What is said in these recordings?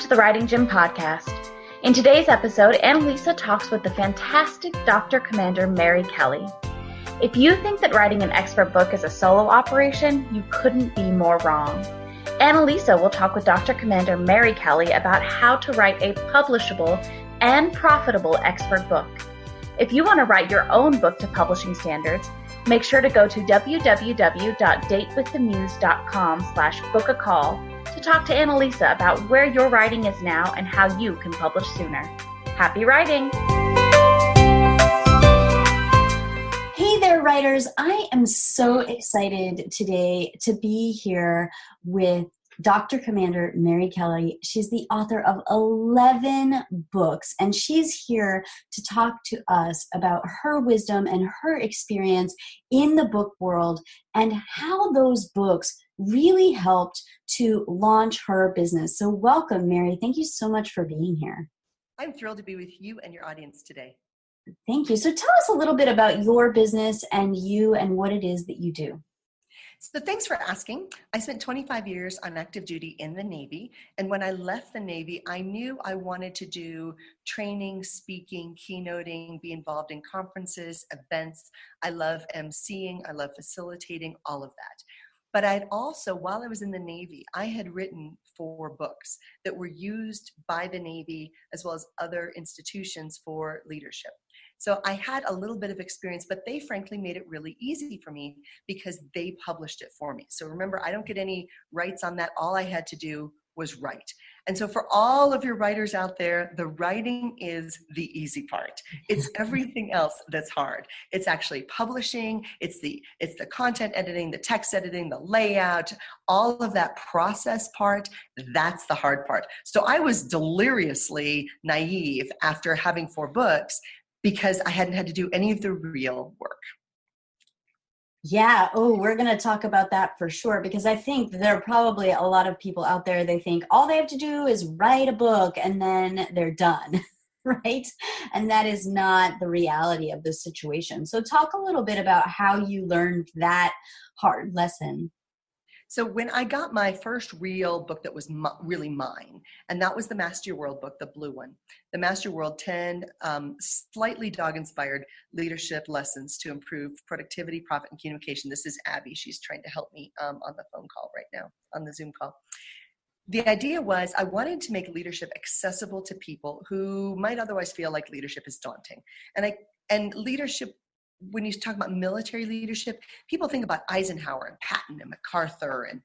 to the Writing Gym podcast. In today's episode, Annalisa talks with the fantastic Dr. Commander Mary Kelly. If you think that writing an expert book is a solo operation, you couldn't be more wrong. Annalisa will talk with Dr. Commander Mary Kelly about how to write a publishable and profitable expert book. If you want to write your own book to publishing standards, make sure to go to www.datewiththemuse.com/bookacall to talk to Annalisa about where your writing is now and how you can publish sooner. Happy writing! Hey there, writers. I am so excited today to be here with Dr. Commander Mary Kelly. She's the author of 11 books, and she's here to talk to us about her wisdom and her experience in the book world and how those books really helped to launch her business. So welcome, Mary. Thank you so much for being here. I'm thrilled to be with you and your audience today. Thank you. So tell us a little bit about your business and you and what it is that you do. So thanks for asking. I spent 25 years on active duty in the Navy. And when I left the Navy, I knew I wanted to do training, speaking, keynoting, be involved in conferences, events. I love emceeing. I love facilitating, all of that. But I'd also, while I was in the Navy, I had written 4 books that were used by the Navy as well as other institutions for leadership. So I had a little bit of experience, but they frankly made it really easy for me because they published it for me. So remember, I don't get any rights on that. All I had to do was write. And so for all of your writers out there, the writing is the easy part. It's everything else that's hard. It's actually publishing, it's the content editing, the text editing, the layout, all of that process part, that's the hard part. So I was deliriously naive after having 4 books because I hadn't had to do any of the real work. Yeah. Oh, we're going to talk about that for sure, because I think there are probably a lot of people out there, they think all they have to do is write a book and then they're done, right? And that is not the reality of the situation. So talk a little bit about how you learned that hard lesson. So when I got my first real book that was really mine, and that was the Master Your World book, the blue one, the Master Your World 10 slightly dog-inspired leadership lessons to improve productivity, profit, and communication. This is Abby. She's trying to help me on the phone call right now, on the Zoom call. The idea was I wanted to make leadership accessible to people who might otherwise feel like leadership is daunting. And leadership, when you talk about military leadership, people think about Eisenhower and Patton and MacArthur and,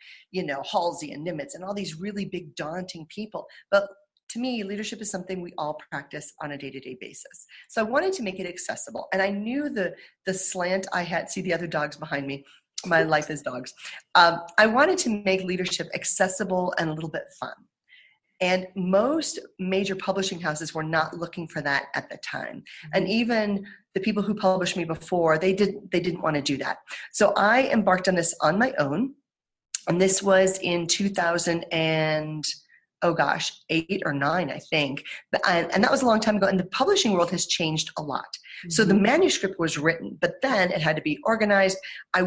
Halsey and Nimitz and all these really big daunting people. But to me, leadership is something we all practice on a day-to-day basis. So I wanted to make it accessible. And I knew the slant I had, see the other dogs behind me, my life is dogs. I wanted to make leadership accessible and a little bit fun. And most major publishing houses were not looking for that at the time. And even the people who published me before, they didn't want to do that. So I embarked on this on my own. And this was in 2008 or 9, I think. And that was a long time ago. And the publishing world has changed a lot. So the manuscript was written, but then it had to be organized. I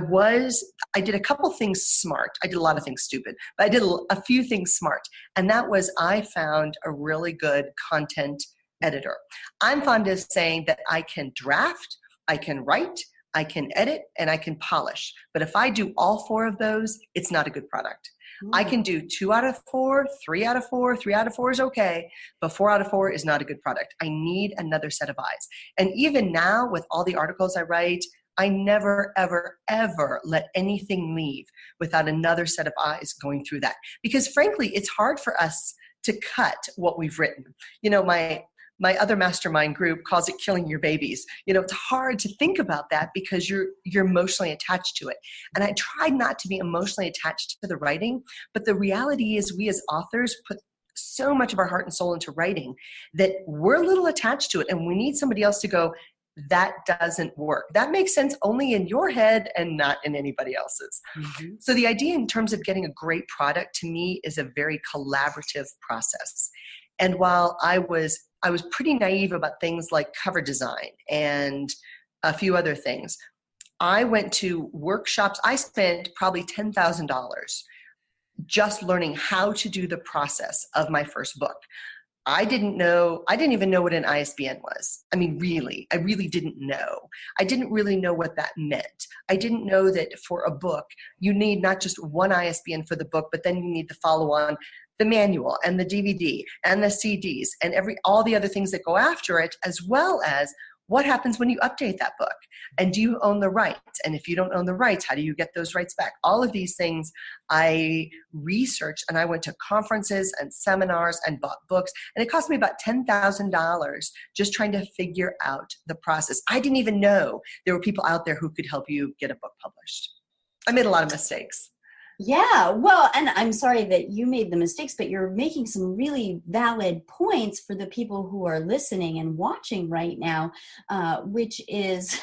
did a couple things smart. I did a lot of things stupid, but I did a few things smart. And that was, I found a really good content editor. I'm fond of saying that I can draft, I can write, I can edit, and I can polish. But if I do all 4 of those, it's not a good product. I can do 2 out of 4, 3 out of 4, 3 out of 4 is okay, but 4 out of 4 is not a good product. I need another set of eyes. And even now with all the articles I write, I never, ever, ever let anything leave without another set of eyes going through that. Because frankly, it's hard for us to cut what we've written. My other mastermind group calls it killing your babies. It's hard to think about that because you're emotionally attached to it. And I tried not to be emotionally attached to the writing, but the reality is we as authors put so much of our heart and soul into writing that we're a little attached to it, and we need somebody else to go, that doesn't work. That makes sense only in your head and not in anybody else's. So the idea in terms of getting a great product to me is a very collaborative process. And while I was pretty naive about things like cover design and a few other things, I went to workshops. I spent probably $10,000 just learning how to do the process of my first book. I didn't even know what an ISBN was. I mean, really, I really didn't know. I didn't really know what that meant. I didn't know that for a book, you need not just one ISBN for the book, but then you need to follow on the manual and the DVD and the CDs and all the other things that go after it, as well as what happens when you update that book? And do you own the rights? And if you don't own the rights, how do you get those rights back? All of these things I researched, and I went to conferences and seminars and bought books. And it cost me about $10,000 just trying to figure out the process. I didn't even know there were people out there who could help you get a book published. I made a lot of mistakes. Yeah, well, and I'm sorry that you made the mistakes, but you're making some really valid points for the people who are listening and watching right now, which is,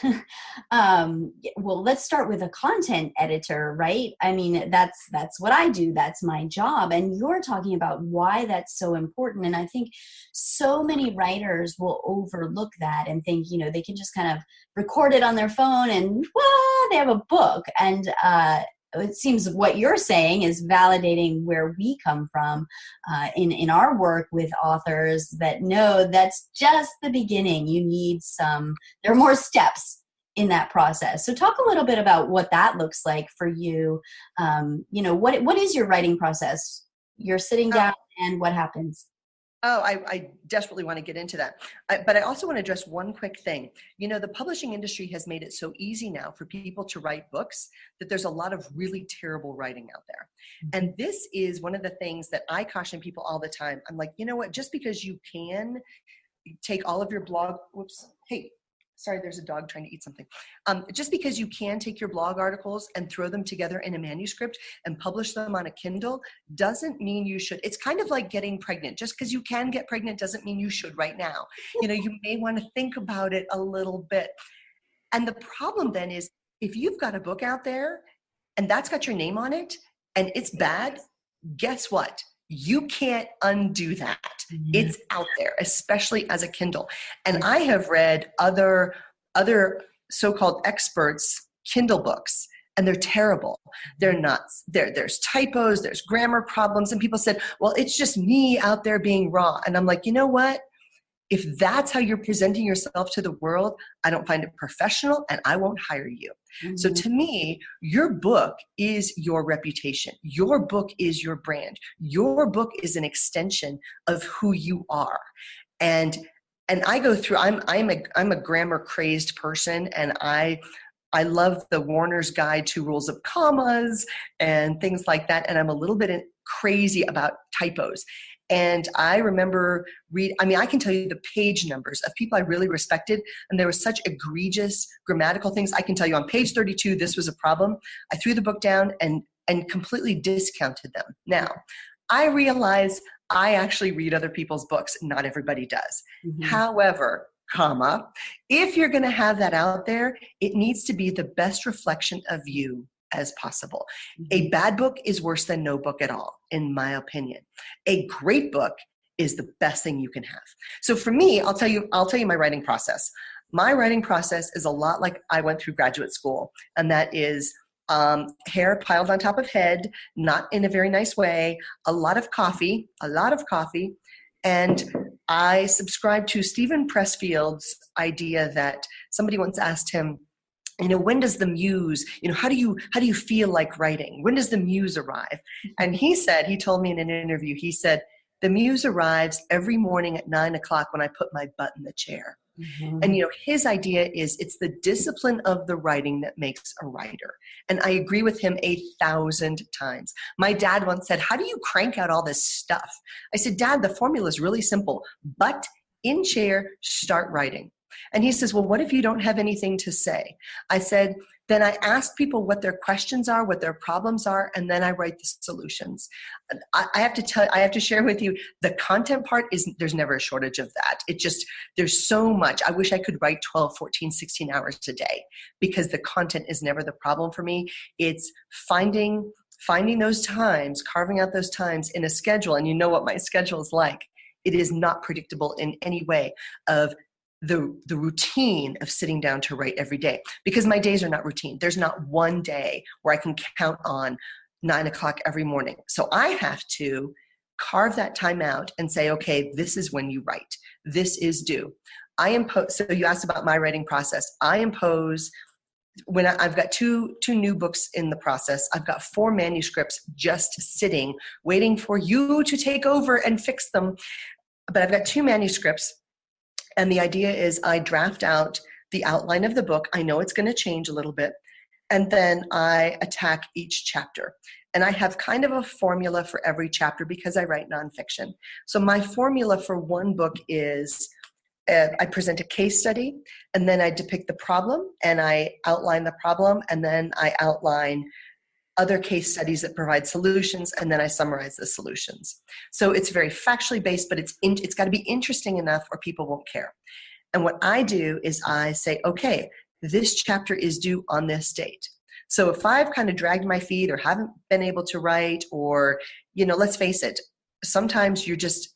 well, let's start with a content editor, right? I mean, that's what I do. That's my job. And you're talking about why that's so important. And I think so many writers will overlook that and think, they can just kind of record it on their phone and, well, they have a book. And, it seems what you're saying is validating where we come from in our work with authors, that no, that's just the beginning. There are more steps in that process. So talk a little bit about what that looks like for you. What is your writing process? You're sitting down and what happens? Oh, I desperately want to get into that. But I also want to address one quick thing. The publishing industry has made it so easy now for people to write books that there's a lot of really terrible writing out there. And this is one of the things that I caution people all the time. I'm like, you know what? Just because you can take all of your blog, sorry, there's a dog trying to eat something. Just because you can take your blog articles and throw them together in a manuscript and publish them on a Kindle doesn't mean you should. It's kind of like getting pregnant. Just because you can get pregnant doesn't mean you should right now. You may want to think about it a little bit. And the problem then is if you've got a book out there and that's got your name on it and it's bad, guess what? You can't undo that. It's out there, especially as a Kindle. And I have read other so-called experts' Kindle books, and they're terrible. They're nuts. There's typos, there's grammar problems, and people said, well, it's just me out there being raw. And I'm like, you know what? If that's how you're presenting yourself to the world, I don't find it professional and I won't hire you. Mm-hmm. So to me, your book is your reputation. Your book is your brand. Your book is an extension of who you are. And I go through, I'm a grammar crazed person, and I love the Warner's Guide to Rules of Commas and things like that. And I'm a little bit crazy about typos. And I remember I can tell you the page numbers of people I really respected, and there were such egregious grammatical things. I can tell you on page 32, this was a problem. I threw the book down and completely discounted them. Now, I realize I actually read other people's books. Not everybody does. Mm-hmm. However, if you're going to have that out there, it needs to be the best reflection of you as possible. A bad book is worse than no book at all, in my opinion. A great book is the best thing you can have. So for me, I'll tell you my writing process. My writing process is a lot like I went through graduate school, and that is hair piled on top of head, not in a very nice way, a lot of coffee, and I subscribe to Stephen Pressfield's idea that somebody once asked him, when does the muse, how do you feel like writing? When does the muse arrive? And he told me in an interview, he said, the muse arrives every morning at 9:00 when I put my butt in the chair. Mm-hmm. And, his idea is it's the discipline of the writing that makes a writer. And I agree with him 1,000 times. My dad once said, how do you crank out all this stuff? I said, Dad, the formula is really simple. Butt in chair, start writing. And he says, well, what if you don't have anything to say? I said, then I ask people what their questions are, what their problems are, and then I write the solutions. I have to share with you, the content part there's never a shortage of that. There's so much. I wish I could write 12, 14, 16 hours a day, because the content is never the problem for me. It's finding those times, carving out those times in a schedule. And you know what my schedule is like. It is not predictable in any way of the routine of sitting down to write every day, because my days are not routine. There's not one day where I can count on 9:00 every morning. So I have to carve that time out and say, okay, this is when you write. This is due. I impose, so you asked about my writing process. I impose, when I've got two new books in the process, I've got 4 manuscripts just sitting, waiting for you to take over and fix them. But I've got 2 manuscripts, and the idea is I draft out the outline of the book. I know it's going to change a little bit, and then I attack each chapter. And I have kind of a formula for every chapter because I write nonfiction. So my formula for one book is I present a case study, and then I depict the problem, and I outline the problem, and then I outline other case studies that provide solutions, and then I summarize the solutions. So it's very factually based, but it's got to be interesting enough or people won't care. And what I do is I say, okay, this chapter is due on this date. So if I've kind of dragged my feet or haven't been able to write, or, let's face it, sometimes you're just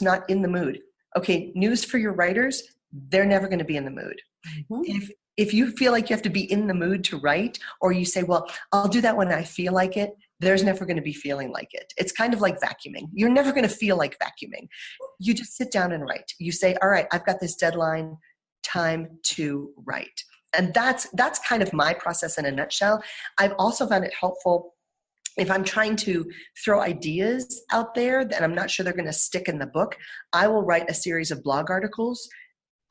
not in the mood. Okay, news for your writers, they're never going to be in the mood. Mm-hmm. If you feel like you have to be in the mood to write, or you say, well, I'll do that when I feel like it, there's never going to be feeling like it. It's kind of like vacuuming. You're never going to feel like vacuuming. You just sit down and write. You say, all right, I've got this deadline, time to write. And that's kind of my process in a nutshell. I've also found it helpful if I'm trying to throw ideas out there that I'm not sure they're going to stick in the book. I will write a series of blog articles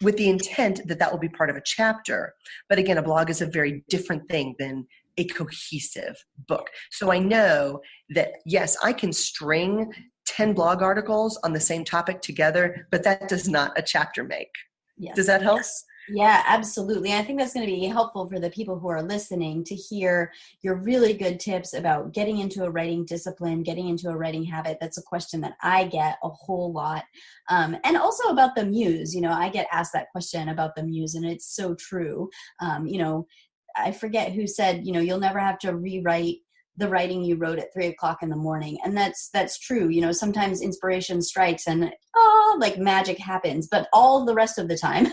with the intent that will be part of a chapter. But again, a blog is a very different thing than a cohesive book. So I know that, yes, I can string 10 blog articles on the same topic together, but that does not a chapter make. Yes. Does that help? Yes. Yeah, absolutely. I think that's going to be helpful for the people who are listening to hear your really good tips about getting into a writing discipline, getting into a writing habit. That's a question that I get a whole lot. And also about the muse. I get asked that question about the muse, and it's so true. I forget who said, you'll never have to rewrite the writing you wrote at 3:00 in the morning. And that's true. Sometimes inspiration strikes and like magic happens, but all the rest of the time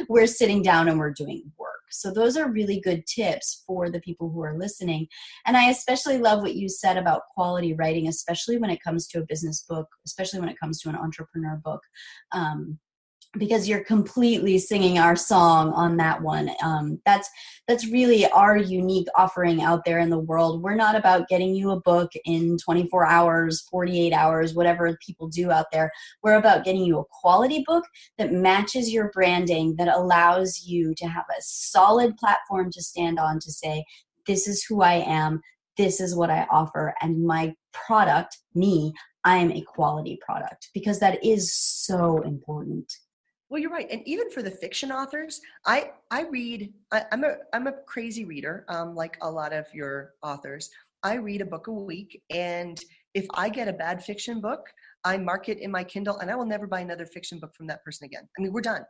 we're sitting down and we're doing work. So those are really good tips for the people who are listening. And I especially love what you said about quality writing, especially when it comes to a business book, especially when it comes to an entrepreneur book. Because you're completely singing our song on that one. That's really our unique offering out there in the world. We're not about getting you a book in 24 hours, 48 hours, whatever people do out there. We're about getting you a quality book that matches your branding, that allows you to have a solid platform to stand on to say, this is who I am, this is what I offer, and my product, I am a quality product, because that is so important. Well, you're right. And even for the fiction authors, I'm a crazy reader, like a lot of your authors. I read a book a week, and if I get a bad fiction book, I mark it in my Kindle, and I will never buy another fiction book from that person again. I mean, we're done.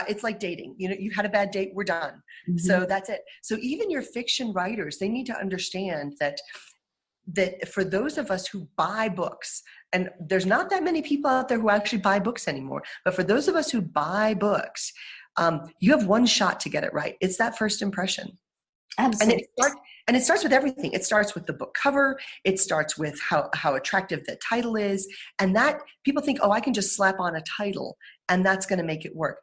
It's like dating. You've had a bad date, we're done. Mm-hmm. So that's it. So even your fiction writers, they need to understand that for those of us who buy books, and there's not that many people out there who actually buy books anymore, but for those of us who buy books, you have one shot to get it right. It's that first impression. Absolutely. And it starts with everything. It starts with the book cover. It starts with how attractive the title is. And that people think, I can just slap on a title and that's going to make it work.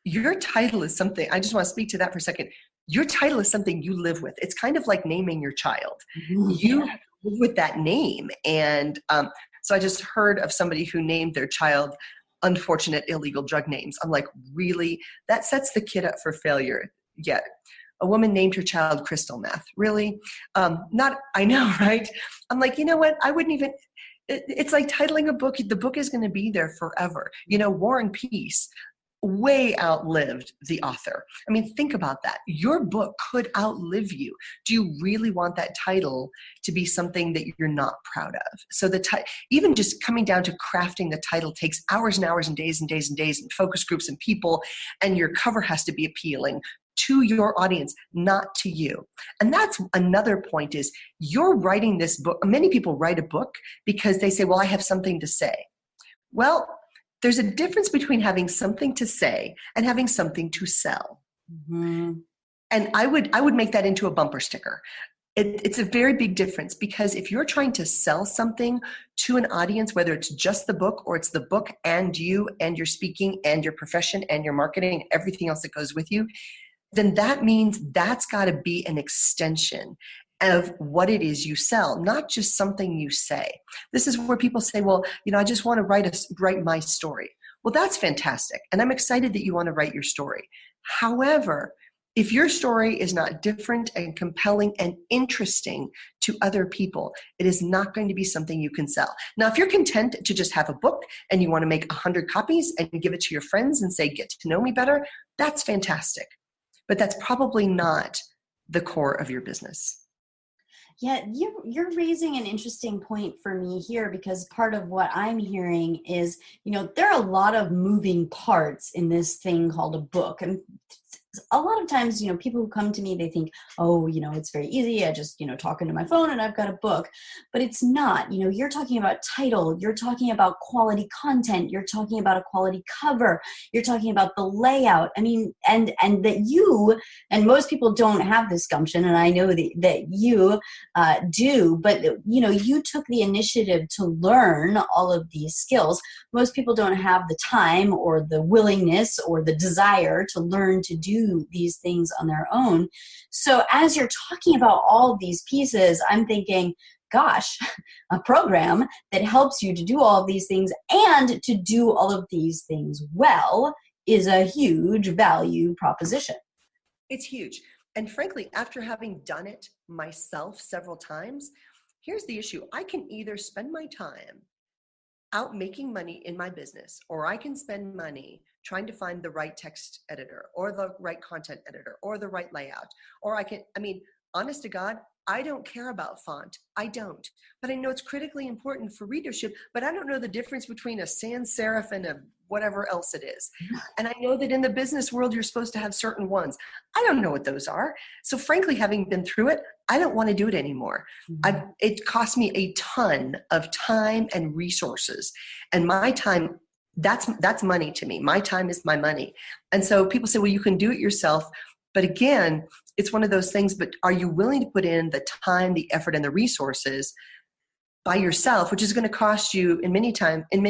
Your title is something, I just want to speak to that for a second. Your title is something you live with. It's kind of like naming your child. You live with that name. And so I just heard of somebody who named their child unfortunate illegal drug names. I'm like, really? That sets the kid up for failure. Yet a woman named her child crystal meth. Really? I know, right? I'm like, you know what? I wouldn't even, it's like titling a book. The book is going to be there forever. War and Peace way outlived the author. I mean, think about that. Your book could outlive you. Do you really want that title to be something that you're not proud of? So even just coming down to crafting the title takes hours and hours and days and days and days and focus groups and people, and your cover has to be appealing to your audience, not to you. And that's another point is you're writing this book. Many people write a book because they say, well, I have something to say. Well, there's a difference between having something to say and having something to sell. Mm-hmm. And I would make that into a bumper sticker. It's a very big difference, because if you're trying to sell something to an audience, whether it's just the book or it's the book and you and your speaking and your profession and your marketing, everything else that goes with you, then that means that's got to be an extension of what it is you sell, not just something you say. This is where people say, well, I just want to write my story. Well, that's fantastic. And I'm excited that you want to write your story. However, if your story is not different and compelling and interesting to other people, it is not going to be something you can sell. Now, if you're content to just have a book and you want to make 100 copies and give it to your friends and say, get to know me better, that's fantastic. But that's probably not the core of your business. Yeah, you're raising an interesting point for me here, because part of what I'm hearing is, there are a lot of moving parts in this thing called a book. And a lot of times, people who come to me, they think, oh, it's very easy. I just, talk into my phone and I've got a book. But it's not. You're talking about title. You're talking about quality content. You're talking about a quality cover. You're talking about the layout. I mean, and that you, and most people don't have this gumption, and I know that you do, but, you took the initiative to learn all of these skills. Most people don't have the time or the willingness or the desire to learn to do these things on their own. So as you're talking about all of these pieces, I'm thinking, gosh, a program that helps you to do all of these things and to do all of these things well is a huge value proposition. It's huge. And frankly, after having done it myself several times, here's the issue. I can either spend my time out making money in my business, or I can spend money trying to find the right text editor or the right content editor or the right layout. Or honest to God, I don't care about font. I don't. But I know it's critically important for readership, but I don't know the difference between a sans serif and a whatever else it is. And I know that in the business world, you're supposed to have certain ones. I don't know what those are. So frankly, having been through it, I don't want to do it anymore. It cost me a ton of time and resources. And my time, that's money to me. My time is my money. And so people say, well, you can do it yourself. But again, it's one of those things, but are you willing to put in the time, the effort, and the resources by yourself, which is going to cost you in many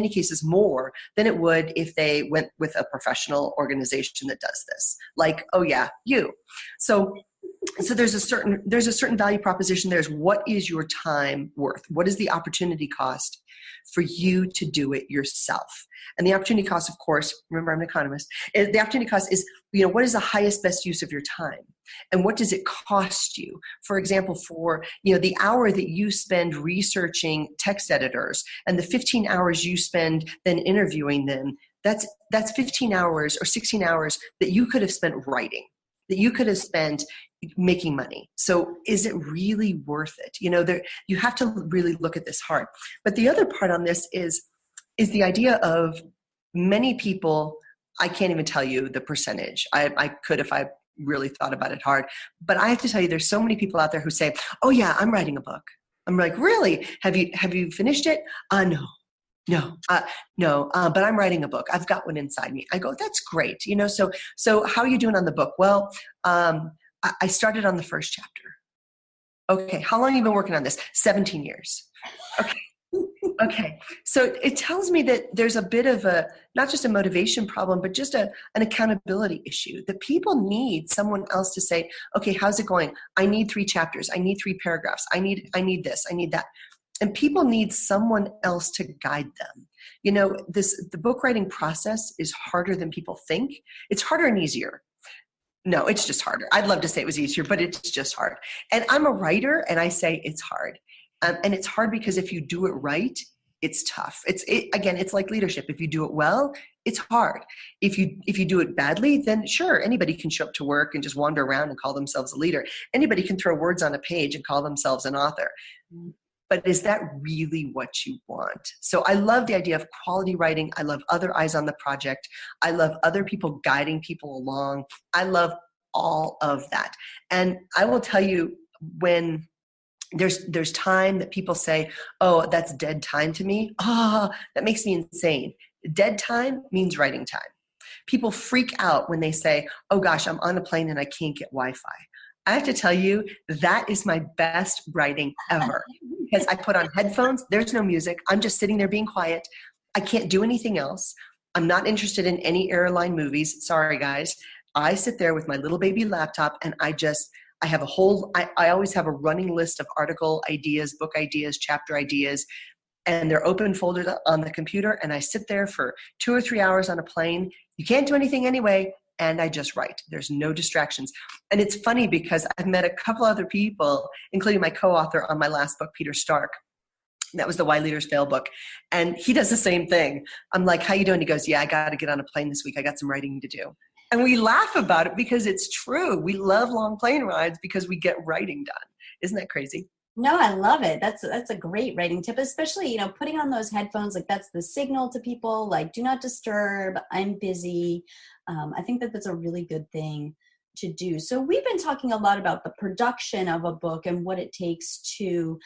cases more than it would if they went with a professional organization that does this. Like, oh yeah, you. So there's a certain value proposition. There's what is your time worth? What is the opportunity cost for you to do it yourself? And the opportunity cost, of course, remember I'm an economist, the opportunity cost is, what is the highest best use of your time? And what does it cost you? For example, for, the hour that you spend researching text editors and the 15 hours you spend then interviewing them, that's 15 hours or 16 hours that you could have spent writing, that you could have spent making money. So is it really worth it? You have to really look at this hard. But the other part on this is the idea of many people, I can't even tell you the percentage. I could if I really thought about it hard. But I have to tell you, there's so many people out there who say, oh yeah, I'm writing a book. I'm like, really? Have you finished it? No, but I'm writing a book. I've got one inside me. I go, that's great. So how are you doing on the book? Well, I started on the first chapter. Okay. How long have you been working on this? 17 years. Okay. So it tells me that there's a bit of not just a motivation problem, but just an accountability issue, that people need someone else to say, okay, how's it going? I need 3 chapters. I need 3 paragraphs. I need this. I need that. And people need someone else to guide them. The book writing process is harder than people think. It's harder and easier. No, it's just harder. I'd love to say it was easier, but it's just hard. And I'm a writer, and I say it's hard. And it's hard because if you do it right, it's tough. Again, it's like leadership. If you do it well, it's hard. If you do it badly, then sure, anybody can show up to work and just wander around and call themselves a leader. Anybody can throw words on a page and call themselves an author. But is that really what you want? So I love the idea of quality writing. I love other eyes on the project. I love other people guiding people along. I love all of that. And I will tell you, when there's time that people say, oh, that's dead time to me. That makes me insane. Dead time means writing time. People freak out when they say, oh gosh, I'm on a plane and I can't get Wi-Fi. I have to tell you, that is my best writing ever. Because I put on headphones, there's no music. I'm just sitting there being quiet. I can't do anything else. I'm not interested in any airline movies. Sorry, guys. I sit there with my little baby laptop and I have I always have a running list of article ideas, book ideas, chapter ideas, and they're open folded on the computer. And I sit there for 2 or 3 hours on a plane. You can't do anything anyway. And I just write. There's no distractions. And it's funny because I've met a couple other people, including my co-author on my last book, Peter Stark. That was the Why Leaders Fail book. And he does the same thing. I'm like, how you doing? He goes, yeah, I got to get on a plane this week. I got some writing to do. And we laugh about it because it's true. We love long plane rides because we get writing done. Isn't that crazy? No, I love it. That's a great writing tip, especially, putting on those headphones, like that's the signal to people, like do not disturb, I'm busy. I think that's a really good thing to do. So we've been talking a lot about the production of a book and what it takes to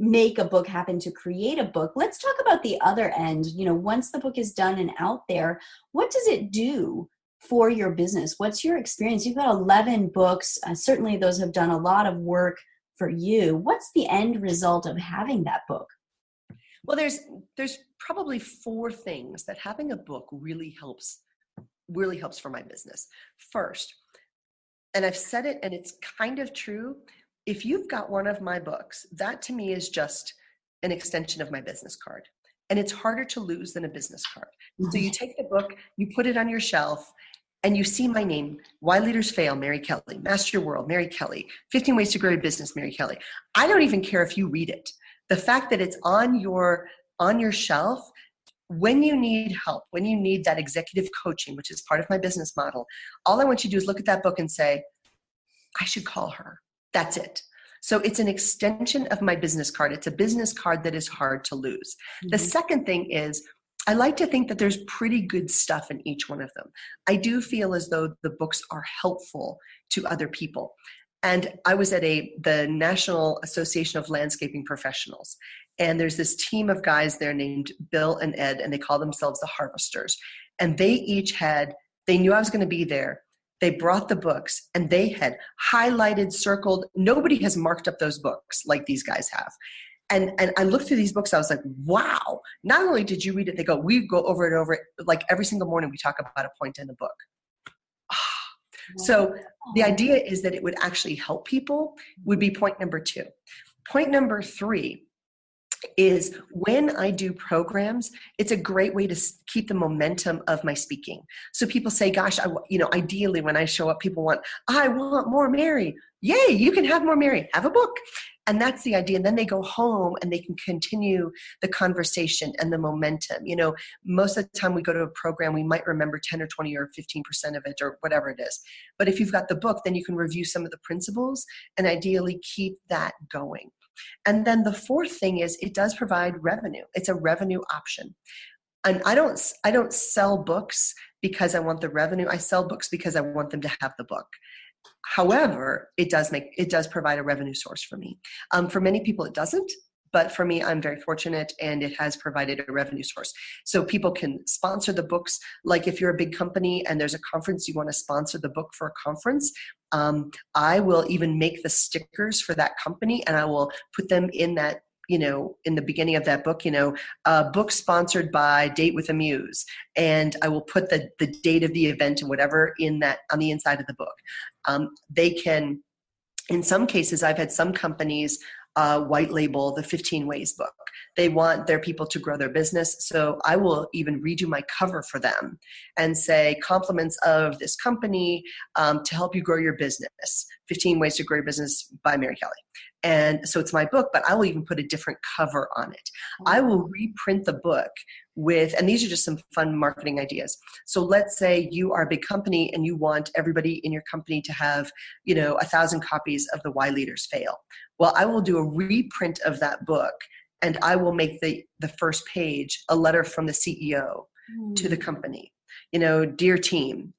make a book happen, to create a book. Let's talk about the other end. Once the book is done and out there, what does it do for your business? What's your experience? You've got 11 books. Certainly those have done a lot of work for you. What's the end result of having that book? Well, there's probably 4 things that having a book really helps for my business. First, and I've said it and it's kind of true, if you've got one of my books, that to me is just an extension of my business card. And it's harder to lose than a business card. Mm-hmm. So you take the book, you put it on your shelf, and you see my name, Why Leaders Fail, Mary Kelly, Master Your World, Mary Kelly, 15 Ways to Grow Your Business, Mary Kelly. I don't even care if you read it. The fact that it's on your shelf, when you need help, when you need that executive coaching, which is part of my business model, all I want you to do is look at that book and say, I should call her. That's it. So it's an extension of my business card. It's a business card that is hard to lose. Mm-hmm. The second thing is, I like to think that there's pretty good stuff in each one of them. I do feel as though the books are helpful to other people. And I was at the National Association of Landscaping Professionals. And there's this team of guys there named Bill and Ed, and they call themselves the Harvesters. And they knew I was going to be there. They brought the books and they had highlighted, circled. Nobody has marked up those books like these guys have. And I looked through these books. I was like, wow, not only did you read it, we go over it, like every single morning we talk about a point in the book. So the idea is that it would actually help people would be point number 2. Point number 3 is when I do programs, it's a great way to keep the momentum of my speaking. So people say, gosh, ideally when I show up, people want, I want more Mary. Yay, you can have more Mary. Have a book. And that's the idea. And then they go home and they can continue the conversation and the momentum. Most of the time we go to a program, we might remember 10 or 20 or 15% of it or whatever it is. But if you've got the book, then you can review some of the principles and ideally keep that going. And then the 4th thing is it does provide revenue. It's a revenue option. And I don't sell books because I want the revenue. I sell books because I want them to have the book. However, it does provide a revenue source for me. For many people, it doesn't. But for me, I'm very fortunate and it has provided a revenue source. So people can sponsor the books. Like if you're a big company and there's a conference, you want to sponsor the book for a conference, I will even make the stickers for that company and I will put them in that, in the beginning of that book, book sponsored by Date with a Muse. And I will put the date of the event and whatever on the inside of the book. They can, in some cases, I've had some companies white label the 15 Ways book. They want their people to grow their business. So I will even redo my cover for them and say compliments of this company to help you grow your business. 15 Ways to Grow Your Business by Mary Kelly. And so it's my book, but I will even put a different cover on it. I will reprint the book and these are just some fun marketing ideas. So let's say you are a big company and you want everybody in your company to have, 1,000 copies of the Why Leaders Fail. Well, I will do a reprint of that book and I will make the first page a letter from the CEO to the company. Dear team,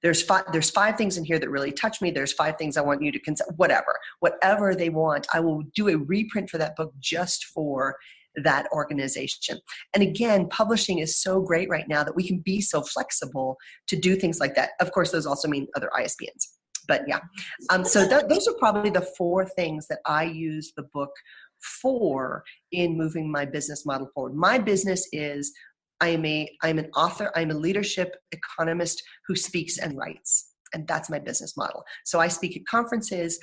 there's 5 things in here that really touch me. There's 5 things I want you to consider, whatever they want. I will do a reprint for that book just for that organization. And again, publishing is so great right now that we can be so flexible to do things like that. Of course, those also mean other ISBNs. But yeah, so those are probably the 4 things that I use the book for in moving my business model forward. My business is I'm an author, I'm a leadership economist who speaks and writes. And that's my business model. So I speak at conferences.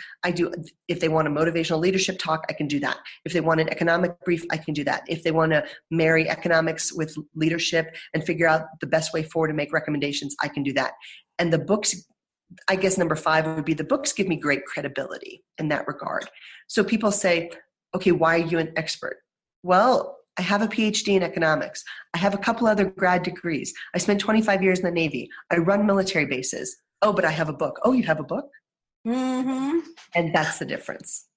If they want a motivational leadership talk, I can do that. If they want an economic brief, I can do that. If they want to marry economics with leadership and figure out the best way forward to make recommendations, I can do that. And the books, I guess number 5 would be the books give me great credibility in that regard. So people say, okay, why are you an expert? Well, I have a PhD in economics. I have a couple other grad degrees. I spent 25 years in the Navy. I run military bases. Oh, but I have a book. Oh, you have a book? Mm-hmm. And that's the difference.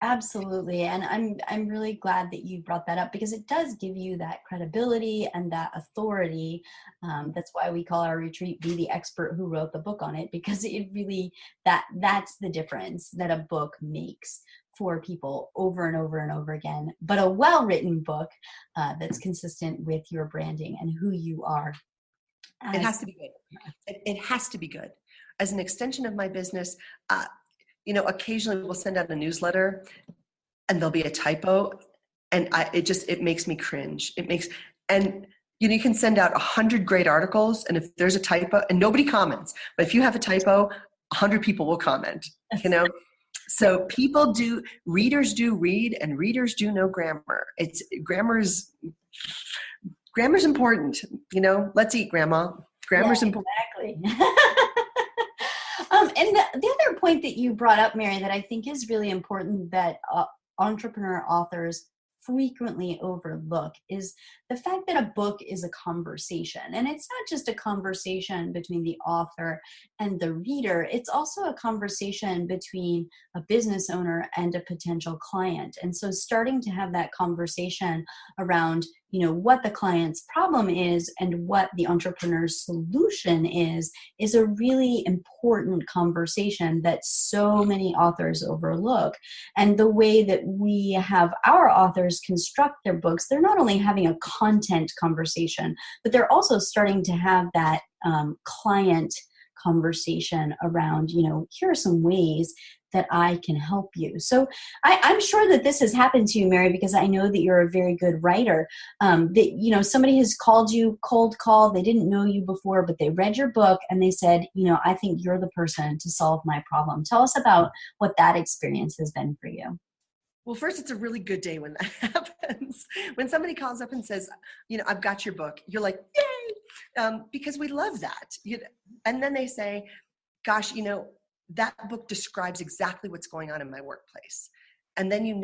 Absolutely. And I'm really glad that you brought that up, because it does give you that credibility and that authority. That's why we call our retreat Be the Expert Who Wrote the Book on It, because it really, that's the difference that a book makes for people over and over and over again. But a well-written book that's consistent with your branding and who you are. It has to be good. It has to be good. As an extension of my business, occasionally we'll send out a newsletter and there'll be a typo, and it makes me cringe. You can send out 100 great articles, and if there's a typo, and nobody comments, but if you have a typo, 100 people will comment, So readers do read, and readers do know grammar. Grammar's important, let's eat, Grandma. Grammar's important. Exactly. And the other point that you brought up, Mary, that I think is really important that entrepreneur authors frequently overlook is the fact that a book is a conversation. And it's not just a conversation between the author and the reader. It's also a conversation between a business owner and a potential client. And so starting to have that conversation around, what the client's problem is and what the entrepreneur's solution is a really important conversation that so many authors overlook. And the way that we have our authors construct their books, they're not only having a content conversation, but they're also starting to have that client conversation around, here are some ways that I can help you. So I'm sure that this has happened to you, Mary, because I know that you're a very good writer. That, somebody has called you cold call. They didn't know you before, but they read your book and they said, I think you're the person to solve my problem. Tell us about what that experience has been for you. Well, first, it's a really good day when that happens. When somebody calls up and says, I've got your book, you're like, yay, because we love that. And then they say, gosh, that book describes exactly what's going on in my workplace. And then you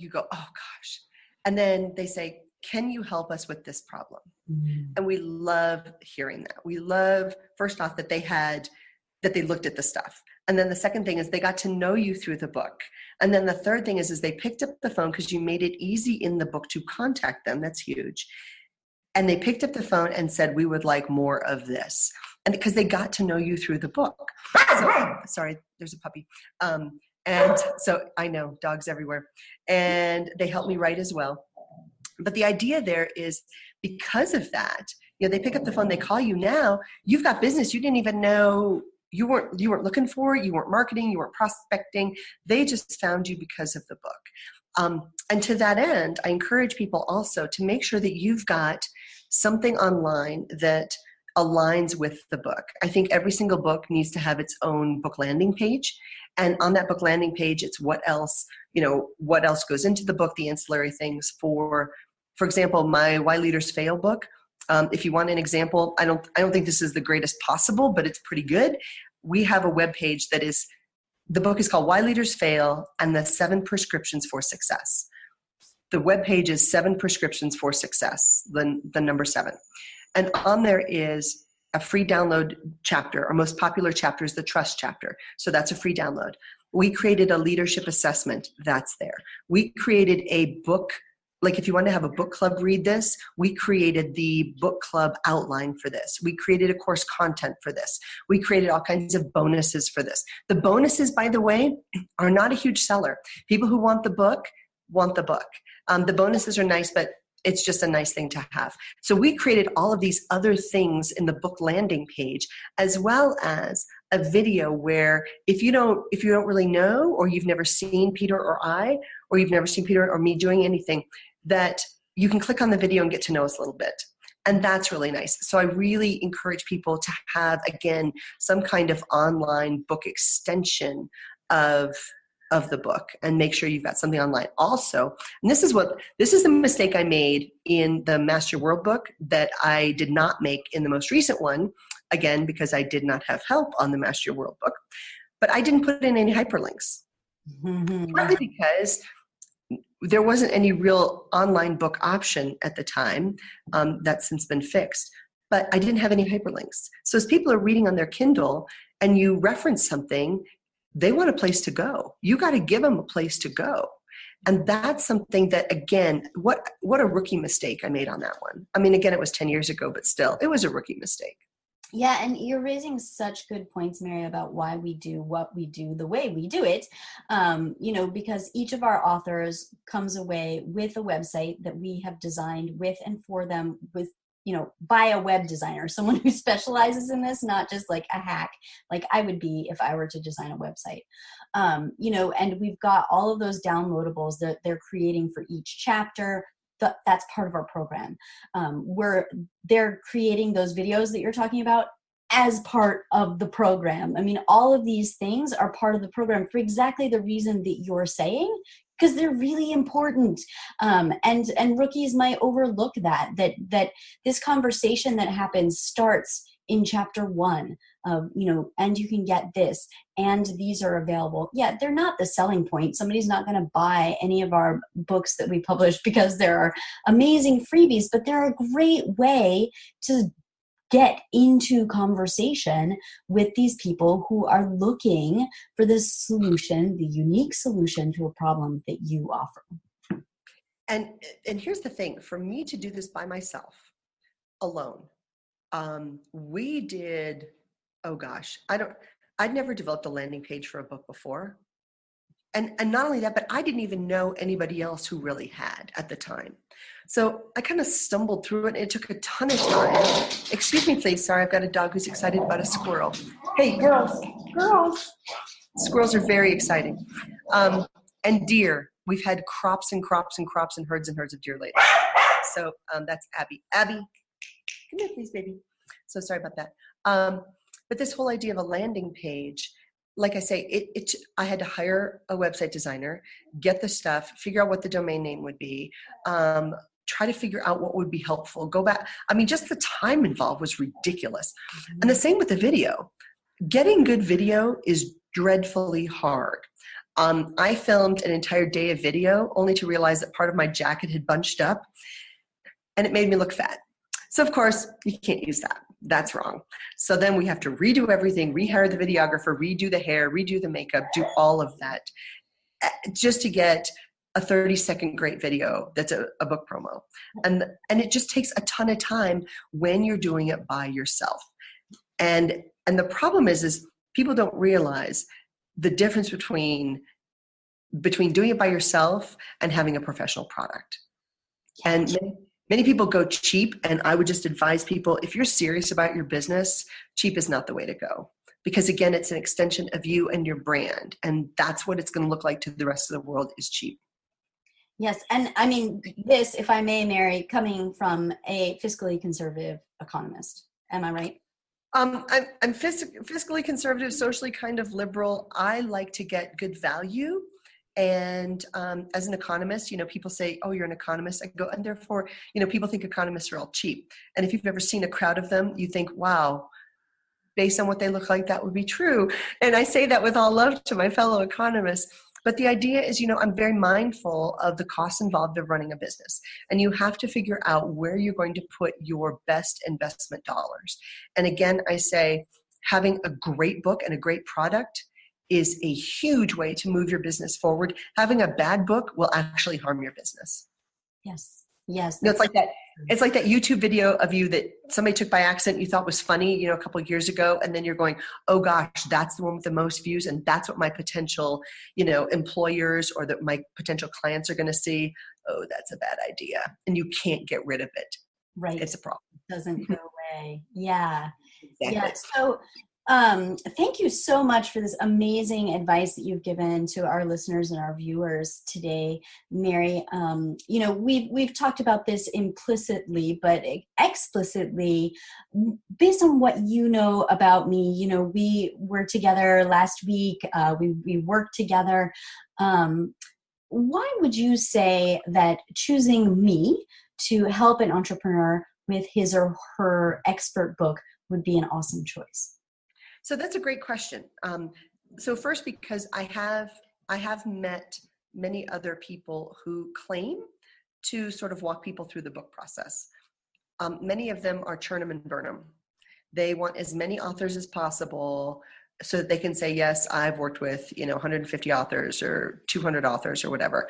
go, oh gosh. And then they say, can you help us with this problem? Mm-hmm. And we love hearing that. We love, first off, that they looked at the stuff. And then the second thing is they got to know you through the book. And then the third thing is they picked up the phone because you made it easy in the book to contact them. That's huge. And they picked up the phone and said, we would like more of this. And because they got to know you through the book. So, sorry, there's a puppy. And so I know, dogs everywhere. And they helped me write as well. But the idea there is because of that, they pick up the phone, they call you now, you've got business you didn't even know you weren't looking for, you weren't marketing, you weren't prospecting. They just found you because of the book. And to that end, I encourage people also to make sure that you've got something online that aligns with the book. I think every single book needs to have its own book landing page. And on that book landing page, it's what else goes into the book, the ancillary things. For example, my Why Leaders Fail book. If you want an example, I don't think this is the greatest possible, but it's pretty good. We have a webpage the book is called Why Leaders Fail and the 7 Prescriptions for Success. The webpage is 7 Prescriptions for Success, the number 7. And on there is a free download chapter. Our most popular chapter is the trust chapter. So that's a free download. We created a leadership assessment. That's there. We created a book. Like if you want to have a book club read this, we created the book club outline for this. We created a course content for this. We created all kinds of bonuses for this. The bonuses, by the way, are not a huge seller. People who want the book want the book. The bonuses are nice, but it's just a nice thing to have. So we created all of these other things in the book landing page, as well as a video where if you don't really know, or you've never seen Peter or you've never seen Peter or me doing anything, that you can click on the video and get to know us a little bit. And that's really nice. So I really encourage people to have, again, some kind of online book extension of the book, and make sure you've got something online. Also, and this is the mistake I made in the Master Your World book that I did not make in the most recent one, again, because I did not have help on the Master Your World book, but I didn't put in any hyperlinks. Partly because there wasn't any real online book option at the time. That's since been fixed, but I didn't have any hyperlinks. So as people are reading on their Kindle and you reference something, they want a place to go. You got to give them a place to go. And that's something that, again, what a rookie mistake I made on that one. I mean, again, it was 10 years ago, but still, it was a rookie mistake. Yeah, and you're raising such good points, Mary, about why we do what we do the way we do it. Because each of our authors comes away with a website that we have designed with and for them, with by a web designer, someone who specializes in this, not just like a hack, like I would be if I were to design a website. And we've got all of those downloadables that they're creating for each chapter. That's part of our program. Where they're creating those videos that you're talking about as part of the program. I mean, all of these things are part of the program for exactly the reason that you're saying, because they're really important. And rookies might overlook that this conversation that happens starts in chapter 1 of, and you can get this, and these are available. Yeah, they're not the selling point. Somebody's not going to buy any of our books that we publish because there are amazing freebies, but they're a great way to get into conversation with these people who are looking for this solution, the unique solution to a problem that you offer. And here's the thing, for me to do this by myself, alone, we did, I'd never developed a landing page for a book before. And not only that, but I didn't even know anybody else who really had at the time. So I kind of stumbled through it, and it took a ton of time. Excuse me, please. Sorry, I've got a dog who's excited about a squirrel. Hey, girls. Squirrels are very exciting. And deer. We've had crops and crops and crops and herds of deer lately. So that's Abby. Abby, come here, please, baby. So sorry about that. But this whole idea of a landing page, like I say, I had to hire a website designer, get the stuff, figure out what the domain name would be, try to figure out what would be helpful, go back. I mean, just the time involved was ridiculous. Mm-hmm. And the same with the video. Getting good video is dreadfully hard. I filmed an entire day of video only to realize that part of my jacket had bunched up and it made me look fat. So of course, you can't use that. That's wrong. So then we have to redo everything, rehire the videographer, redo the hair, redo the makeup, do all of that just to get a 30-second great video that's a book promo. And it just takes a ton of time when you're doing it by yourself. And the problem is people don't realize the difference between doing it by yourself and having a professional product. And many people go cheap, and I would just advise people, if you're serious about your business, cheap is not the way to go. Because again, it's an extension of you and your brand, and that's what it's going to look like to the rest of the world is cheap. Yes, and I mean this, if I may, Mary, coming from a fiscally conservative economist. Am I right? I'm fiscally conservative, socially kind of liberal. I like to get good value. And as an economist, people say, oh, you're an economist. I go, and therefore, people think economists are all cheap. And if you've ever seen a crowd of them, you think, wow, based on what they look like, that would be true. And I say that with all love to my fellow economists. But the idea is, I'm very mindful of the costs involved of running a business. And you have to figure out where you're going to put your best investment dollars. And again, I say having a great book and a great product is a huge way to move your business forward. Having a bad book will actually harm your business. Yes. It's like that. It's like that YouTube video of you that somebody took by accident, you thought was funny, a couple of years ago, and then you're going, oh gosh, that's the one with the most views, and that's what my potential, employers or that my potential clients are going to see. Oh, that's a bad idea, and you can't get rid of it. Right. It's a problem. It doesn't go away. Yeah. Exactly. Yeah. Thank you so much for this amazing advice that you've given to our listeners and our viewers today, Mary. We've talked about this implicitly, but explicitly, based on what you know about me. We were together last week. We worked together. Why would you say that choosing me to help an entrepreneur with his or her expert book would be an awesome choice? So that's a great question. So first, because I have met many other people who claim to sort of walk people through the book process. Many of them are churn them and burn them. They want as many authors as possible so that they can say, yes, I've worked with 150 authors or 200 authors or whatever.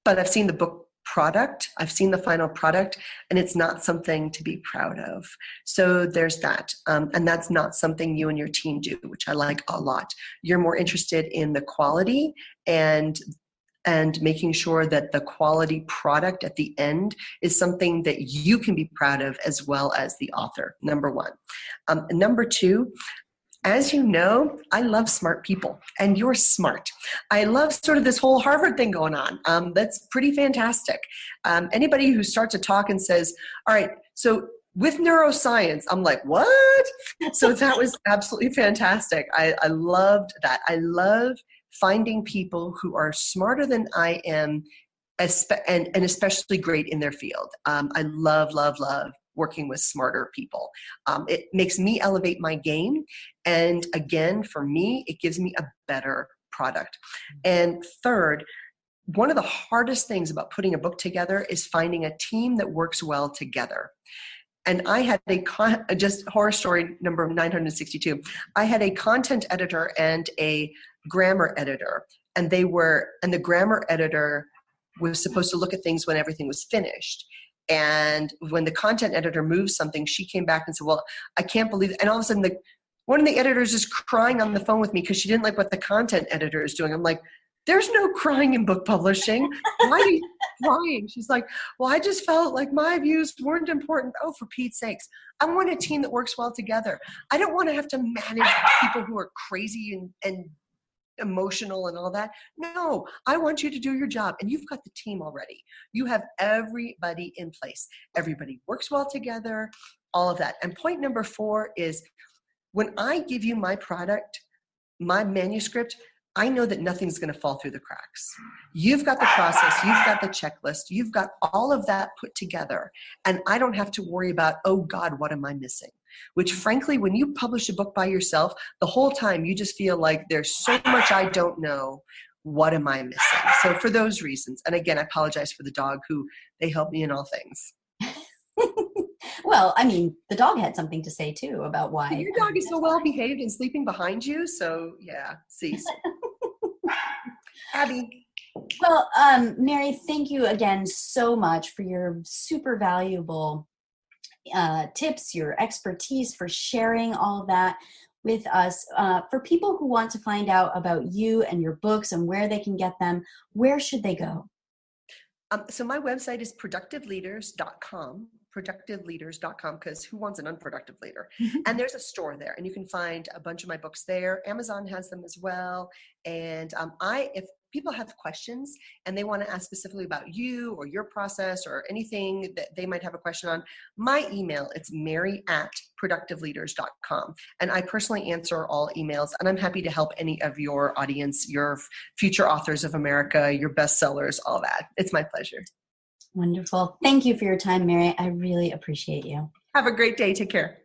But I've seen the book product, I've seen the final product, and it's not something to be proud of. So there's that. And that's not something you and your team do, which I like a lot. You're more interested in the quality and making sure that the quality product at the end is something that you can be proud of as well as the author, number one. Number two, as you know, I love smart people, and you're smart. I love sort of this whole Harvard thing going on. That's pretty fantastic. Anybody who starts to talk and says, all right, so with neuroscience, I'm like, what? So that was absolutely fantastic. I loved that. I love finding people who are smarter than I am, and especially great in their field. I love working with smarter people. It makes me elevate my game. And again, for me, it gives me a better product. And third, one of the hardest things about putting a book together is finding a team that works well together. And I had just horror story number 962. I had a content editor and a grammar editor, and the grammar editor was supposed to look at things when everything was finished. And when the content editor moved something, she came back and said, well, I can't believe it. And all of a sudden, one of the editors is crying on the phone with me because she didn't like what the content editor is doing. I'm like, there's no crying in book publishing. Why are you crying? She's like, well, I just felt like my views weren't important. Oh, for Pete's sakes. I want a team that works well together. I don't want to have to manage people who are crazy and emotional and all that. No, I want you to do your job, and you've got the team already. You have everybody in place. Everybody works well together, all of that. And point number 4 is when I give you my product, my manuscript, I know that nothing's going to fall through the cracks. You've got the process, you've got the checklist, you've got all of that put together, and I don't have to worry about, oh God, what am I missing? Which frankly, when you publish a book by yourself, the whole time you just feel like there's so much I don't know. What am I missing? So for those reasons, and again, I apologize for the dog who they help me in all things. Well, I mean, the dog had something to say too about why. Your dog is so well behaved and sleeping behind you. So yeah, cease. Abby. Well, Mary, thank you again so much for your super valuable tips, your expertise, for sharing all of that with us. For people who want to find out about you and your books and where they can get them, where should they go? So my website is productiveleaders.com. Productiveleaders.com, because who wants an unproductive leader? And there's a store there, and you can find a bunch of my books there. Amazon has them as well. And if people have questions and they want to ask specifically about you or your process or anything that they might have a question on, my email, it's mary@productiveleaders.com. And I personally answer all emails, and I'm happy to help any of your audience, your future authors of America, your bestsellers, all that. It's my pleasure. Wonderful. Thank you for your time, Mary. I really appreciate you. Have a great day. Take care.